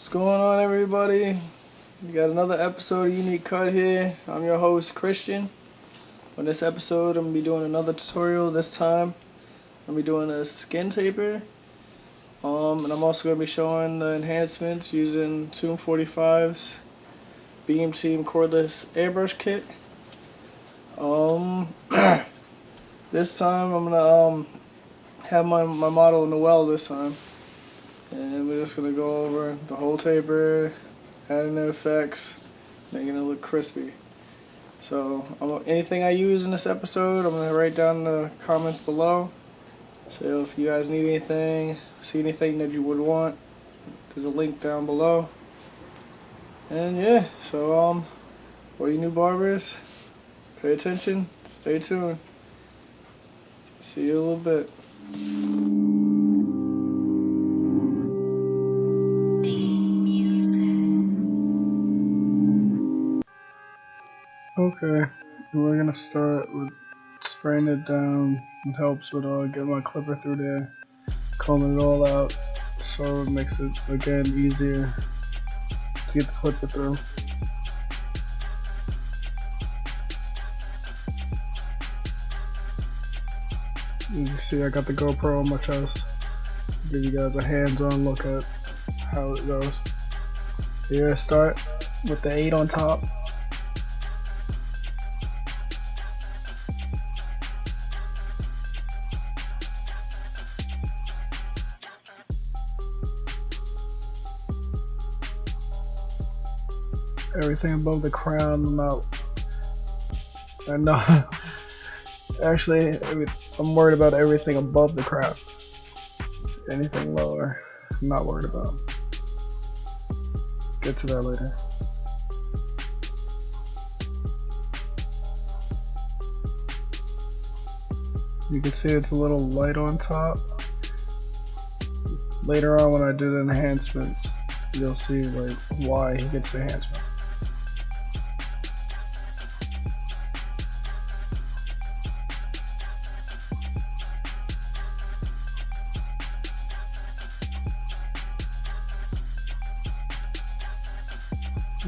What's going on, everybody? We got another episode of Unique Cut here. I'm your host, Christian. On this episode, I'm going to be doing another tutorial. This time, I'm going to be doing a skin taper. And I'm also going to be showing the enhancements using Tomb 45's Beam Team Cordless Airbrush Kit. This time, I'm going to have my model Noel this time. And we're just going to go over the whole taper, adding the effects, making it look crispy. So anything I use in this episode, I'm going to write down in the comments below. So if you guys need anything, see anything that you would want, there's a link down below. And yeah, so all you new barbers, pay attention, stay tuned. See you in a little bit. Okay, we're gonna start with spraying it down. It helps with getting my clipper through there, combing it all out, so it makes it again easier to get the clipper through. You can see I got the GoPro on my chest. Give you guys a hands-on look at how it goes. Here, start with the 8 on top. Everything above the crown, I'm out. I know. Actually, I'm worried about everything above the crown. Anything lower, I'm not worried about. Get to that later. You can see it's a little light on top. Later on when I do the enhancements, you'll see like why he gets the enhancement.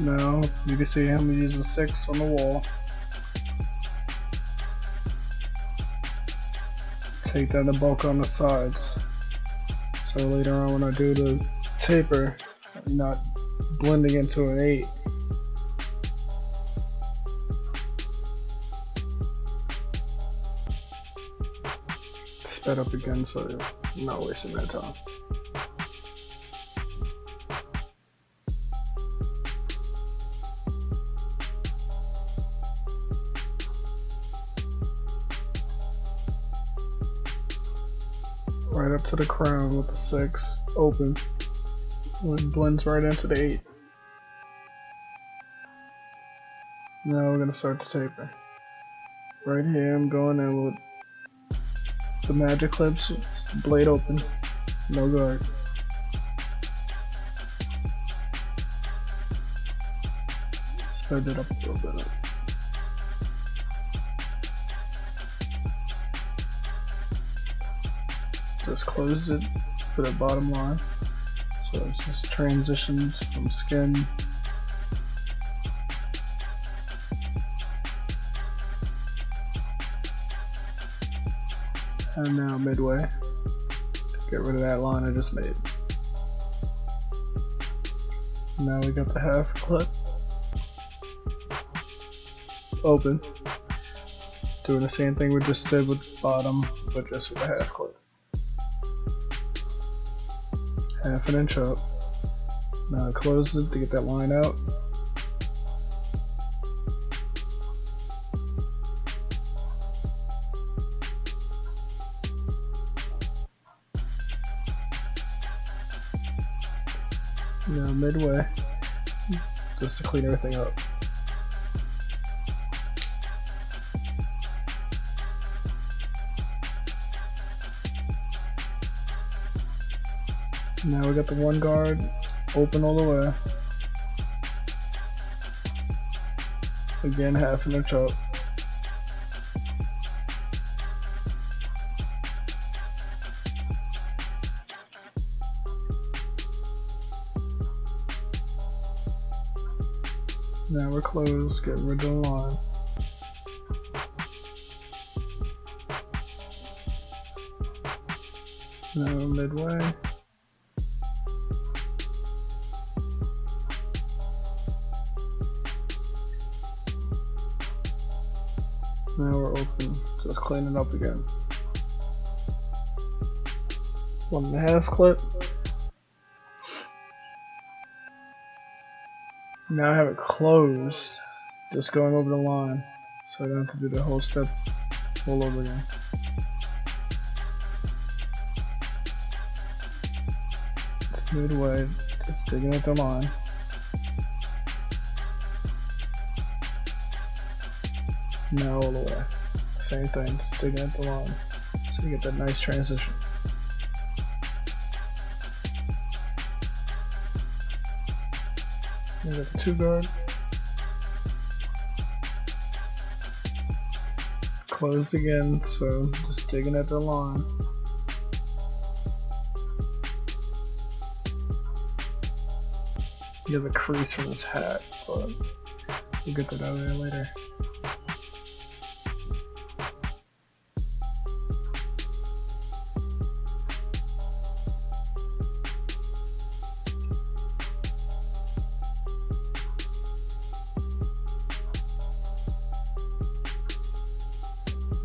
Now you can see him using 6 on the wall. Take down the bulk on the sides. So later on when I do the taper, I'm not blending into an 8. Sped up again so I'm not wasting that time. Right up to the crown with the 6 open. It blends right into the 8. Now we're gonna start the taper. Right here I'm going in with the magic clips, blade open, no guard. Sped it up a little bit. Just closed it for the bottom line, so it just transitions from skin and now midway. Get rid of that line I just made. Now we got the half clip open, doing the same thing we just did with the bottom, but just with the half clip. Half an inch up. Now close it to get that line out. Now midway, just to clean everything up. Now we got the 1 guard open all the way. Again, half an inch up. Now we're closed, get rid of the line. Now we're midway. Now we're open, just clean it up again. 1.5 clip. Now I have it closed, just going over the line, so I don't have to do the whole step all over again. It's midway, just digging at the line. Now all the way. Same thing, just digging at the line, so you get that nice transition. You got the 2 guard. Closed again, so just digging at the line. You have a crease from his hat, but we'll get that out of there later.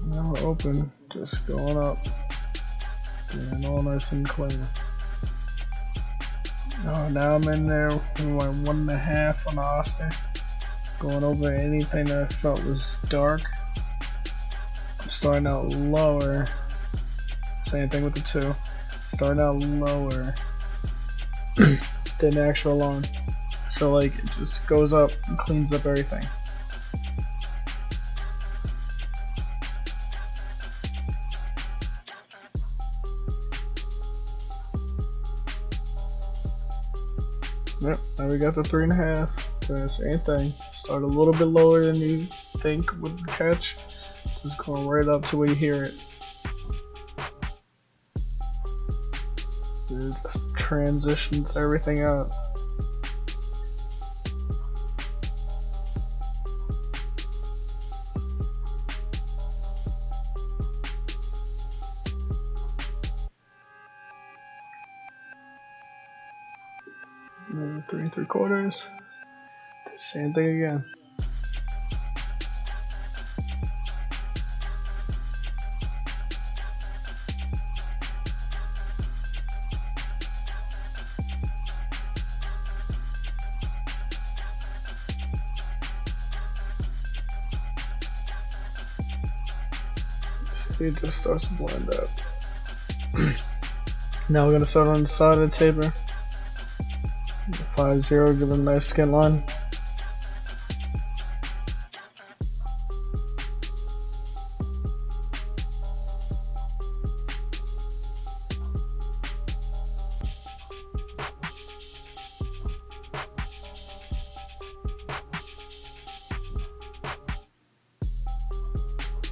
Now we're open, just going up, and all nice and clean. Oh, now I'm in there with my 1.5 on the Oster, going over anything that I felt was dark. I'm starting out lower, same thing with the 2, starting out lower than the actual line. So like it just goes up and cleans up everything. Yep, now we got the 3.5. Doing the same thing. Start a little bit lower than you think would catch. Just going right up to where you hear it. It just transitions everything out. Another 3 3/4. Do the same thing again. See, it just starts to blend up. Now we're gonna start on the side of the taper. 5-0, give it a nice skin line.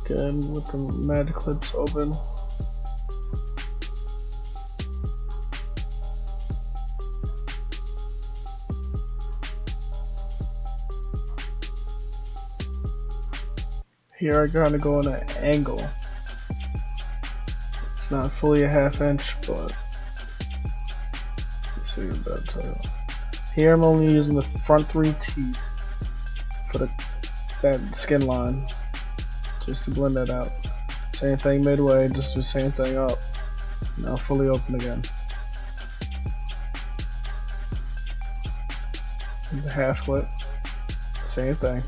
Again with the magic clips open. Here I gotta go on an angle. It's not fully a 1/2 inch, but let's see about that. Here I'm only using the front 3 teeth for that skin line, just to blend that out. Same thing midway, just do the same thing up. Now fully open again. The 1/2 clip, same thing.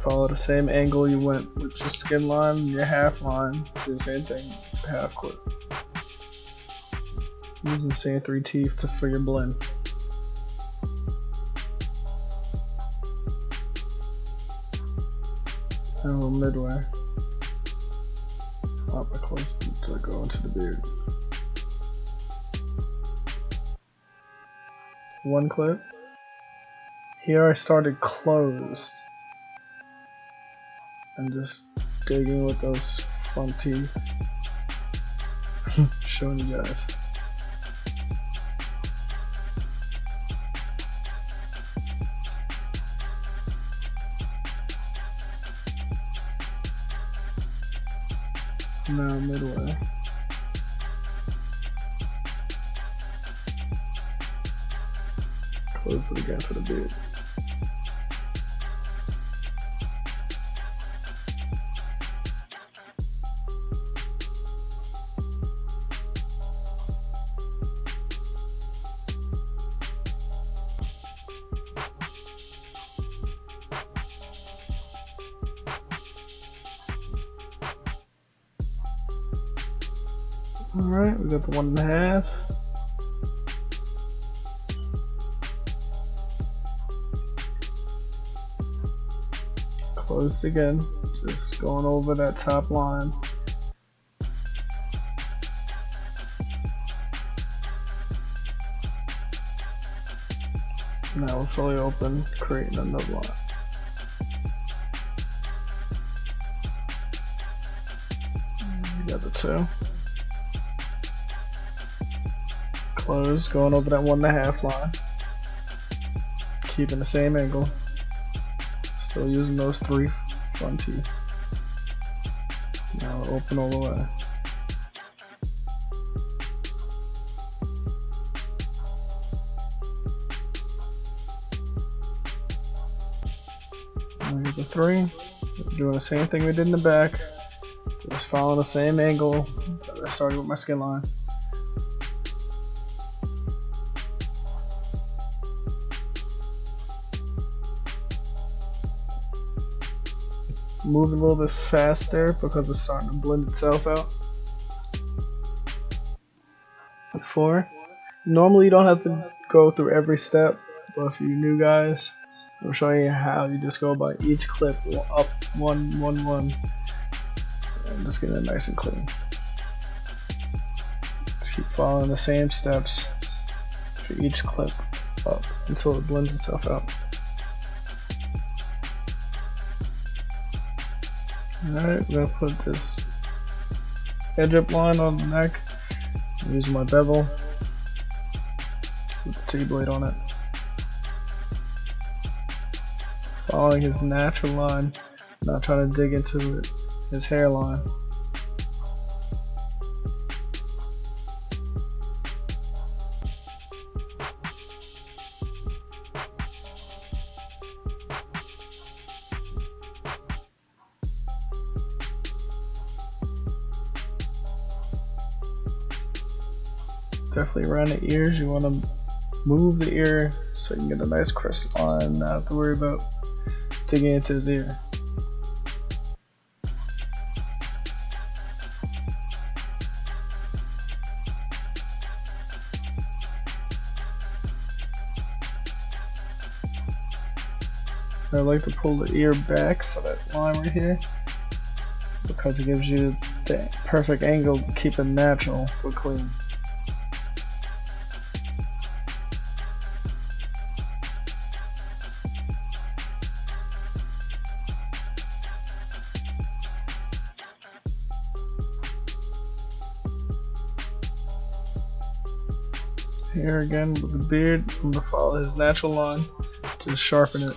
Follow the same angle you went with your skin line and your 1/2 line. Do the same thing, 1/2 clip. Using the same 3 teeth for your blend. And we're midway. Up close to go into the beard. 1 clip. Here I started closed. And just digging with those front teeth. Showing you guys. Now midway. Close it again for the beard. Alright, we got the 1.5. Closed again, just going over that top line. Now we're fully open, creating another line. We got the 2. Close, going over that 1.5 line. Keeping the same angle. Still using those 3 front teeth. Now open all the way. Now we get the 3. We're doing the same thing we did in the back. Just following the same angle that I started with my skin line. Move a little bit faster because it's starting to blend itself out. 4. Normally you don't have to go through every step, but for you new guys, I'm showing you how you just go by each clip up 1, 1, 1, and just get it nice and clean. Just keep following the same steps for each clip up until it blends itself out. Alright, we're gonna put this edge up line on the neck. I'm using my bevel with the T-blade on it. Following his natural line, not trying to dig into his hairline. Definitely around the ears, you want to move the ear so you can get a nice crisp line, not have to worry about digging into his ear. I like to pull the ear back for that line right here because it gives you the perfect angle to keep it natural but clean. Here again with the beard, I'm going to follow his natural line to sharpen it.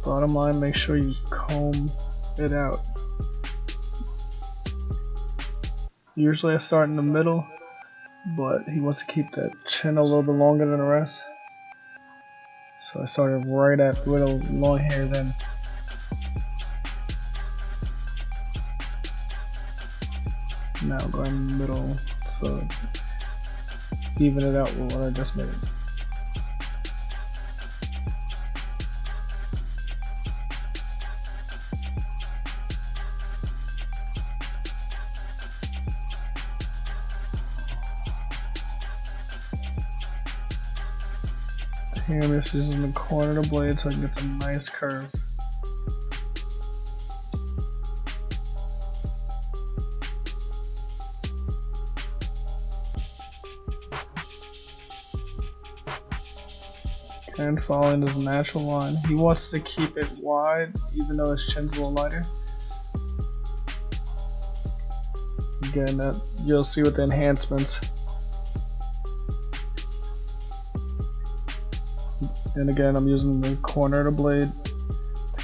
Bottom line, make sure you comb it out. Usually I start in the middle, but he wants to keep that chin a little bit longer than the rest. So I started right at where the long hairs end. Now I'm going in the middle, so even it out with what I just made. Here I'm just using the corner of the blade so I can get the nice curve. and following his natural line. He wants to keep it wide even though his chin's a little lighter. Again, that you'll see with the enhancements. And again, I'm using the corner of the blade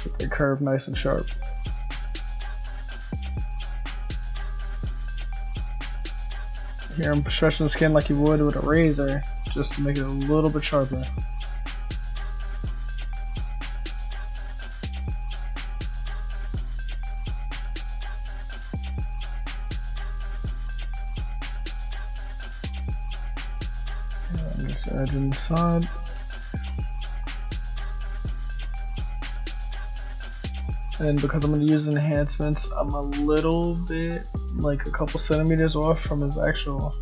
to get the curve nice and sharp. Here I'm stretching the skin like you would with a razor, just to make it a little bit sharper. And just edge in the side. And because I'm going to use enhancements, I'm a little bit, like a couple centimeters off from his actual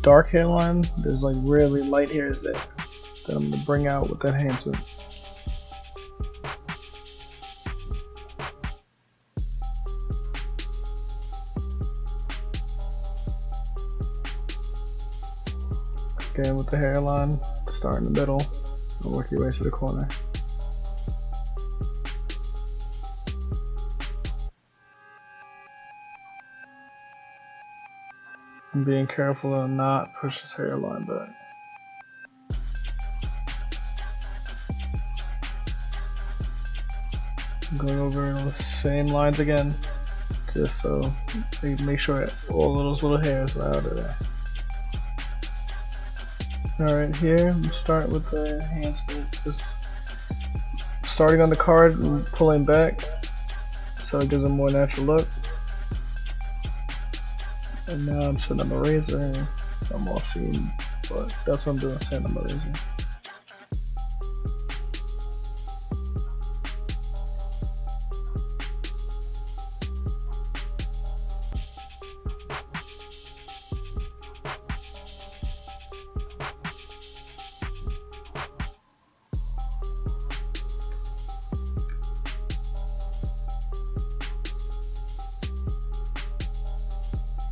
dark hairline. There's like really light hairs there that I'm going to bring out with the enhancement. Again with the hairline, start in the middle and work your way to the corner. And being careful to not push his hairline back. I'm going over the same lines again, just so make sure all of those little hairs are out of there. Alright, here I'm starting with the enhancement, just starting on the card and pulling back so it gives a more natural look. And now I'm setting up a razor and I'm off scene, but that's what I'm doing, setting up a razor.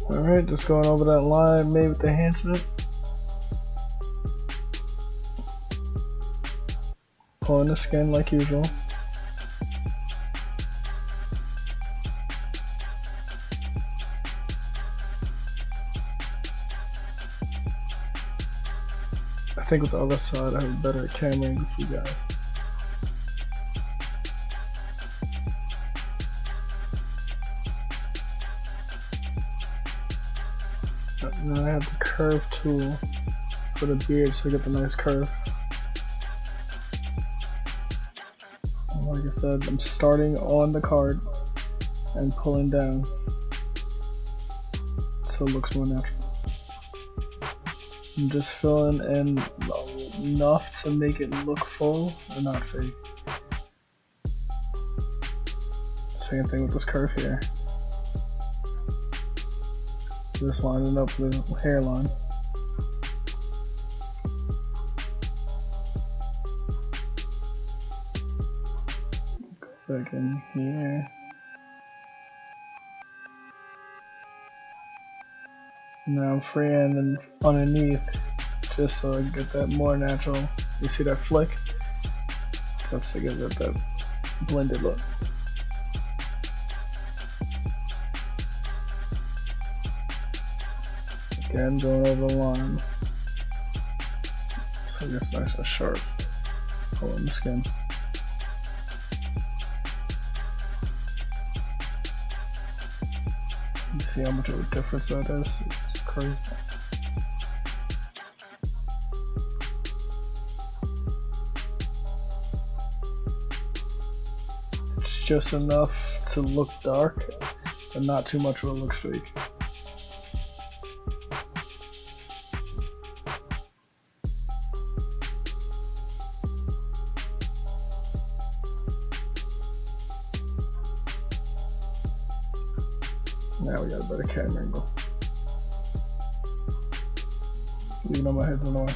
Alright, just going over that line made with the enhancement. Pulling the skin like usual. I think with the other side I have a better camera angle for you guys. Now I have the curve tool for the beard so I get the nice curve. And like I said, I'm starting on the card and pulling down so it looks more natural. I'm just filling in enough to make it look full and not fake. Same thing with this curve here. Just lining up the hairline. Go back in here. Now I'm freehanding underneath just so I can get that more natural. You see that flick? Just to give it that blended look. Again, going over the line, so it gets nice and sharp, pulling the skin. You see how much of a difference that is? It's crazy. It's just enough to look dark, but not too much where it looks fake. Now we got a better camera angle. Even though my head's in the way.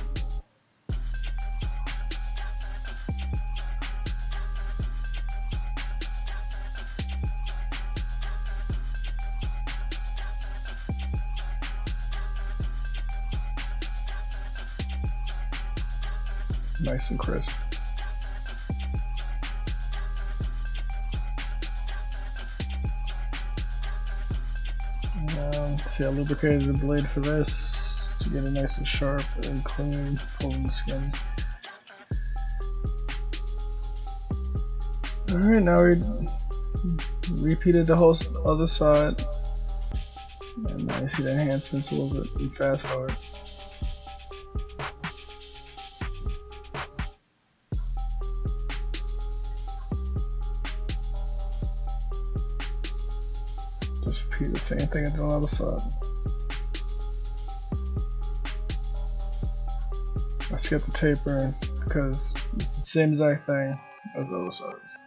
nice and crisp. See, I lubricated the blade for this to get it nice and sharp and clean, pulling the skin. Alright, now we repeated the whole other side. And now you see the enhancements a little bit fast forward. Just repeat the same thing on the other side. I skipped the taper because it's the same exact thing as the other sides.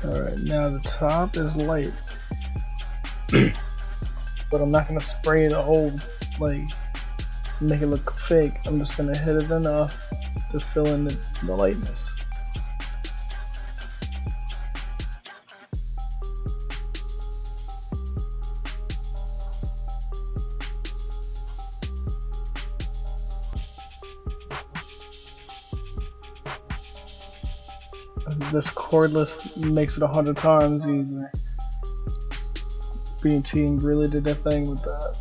Alright, now the top is light. But I'm not gonna spray the whole, like, make it look fake. I'm just gonna hit it enough to fill in the lightness. This cordless makes it 100 times easier. B&T really did that thing with that.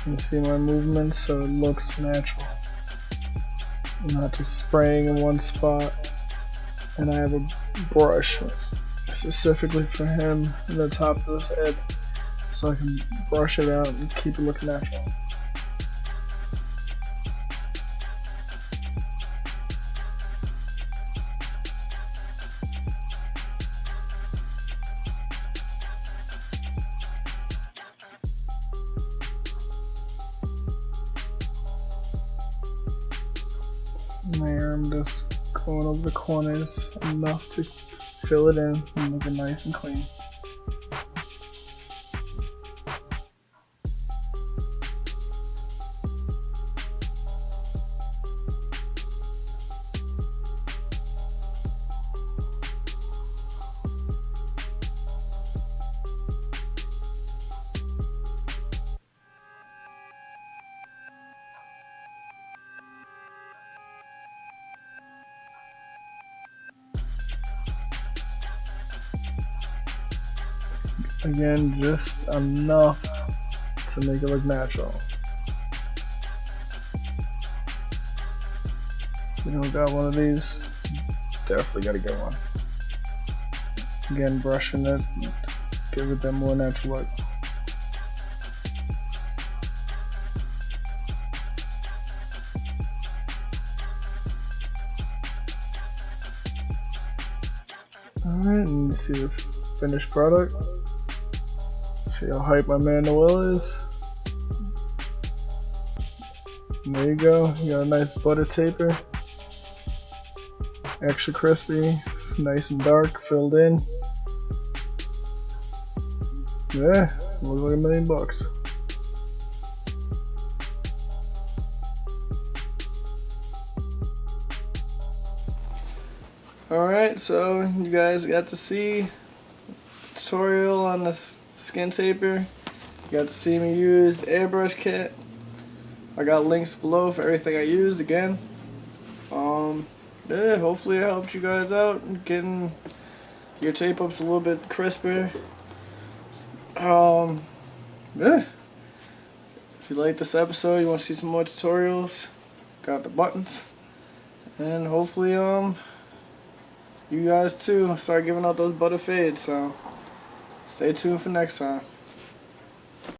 You see my movements so it looks natural. I'm not just spraying in one spot. And I have a brush specifically for him in the top of his head so I can brush it out and keep it looking natural. There, I'm just going over the corners enough to fill it in and make it nice and clean. Again, just enough to make it look natural. If you don't got one of these, definitely gotta get one. Again, brushing it, give it that more natural look. Alright, and you see the finished product. See how hype my man Noel is. And there you go, you got a nice butter taper. Extra crispy, nice and dark, filled in. Yeah, looks like $1 million. Alright, so you guys got to see the tutorial on this skin taper. You got to see me use the airbrush kit. I got links below for everything I used again. Yeah, hopefully it helped you guys out getting your tape ups a little bit crisper. Yeah. If you like this episode, you want to see some more tutorials, got the buttons. And hopefully you guys too start giving out those butter fades, so stay tuned for next time.